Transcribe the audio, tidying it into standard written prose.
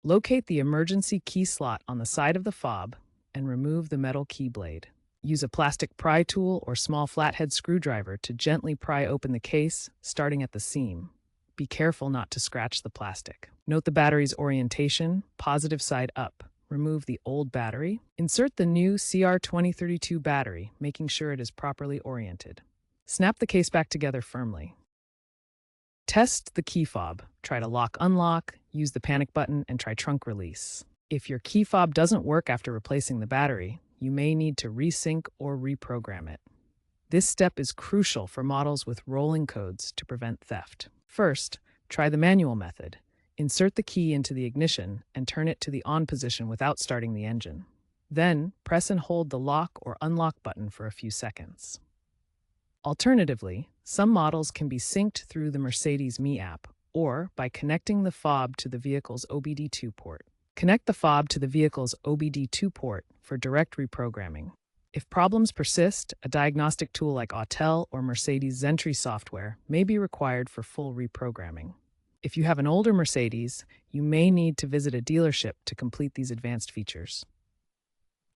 Locate the emergency key slot on the side of the fob and remove the metal key blade. Use a plastic pry tool or small flathead screwdriver to gently pry open the case, starting at the seam. Be careful not to scratch the plastic. Note the battery's orientation, positive side up. Remove the old battery. Insert the new CR2032 battery, making sure it is properly oriented. Snap the case back together firmly. Test the key fob. Try to lock-unlock, use the panic button, and try trunk release. If your key fob doesn't work after replacing the battery, you may need to resync or reprogram it. This step is crucial for models with rolling codes to prevent theft. First, try the manual method. Insert the key into the ignition and turn it to the on position without starting the engine. Then, press and hold the lock or unlock button for a few seconds. Alternatively, some models can be synced through the Mercedes-Me app or by connecting the fob to the vehicle's OBD2 port. Connect the fob to the vehicle's OBD2 port for direct reprogramming. If problems persist, a diagnostic tool like Autel or Mercedes Zentry software may be required for full reprogramming. If you have an older Mercedes, you may need to visit a dealership to complete these advanced features.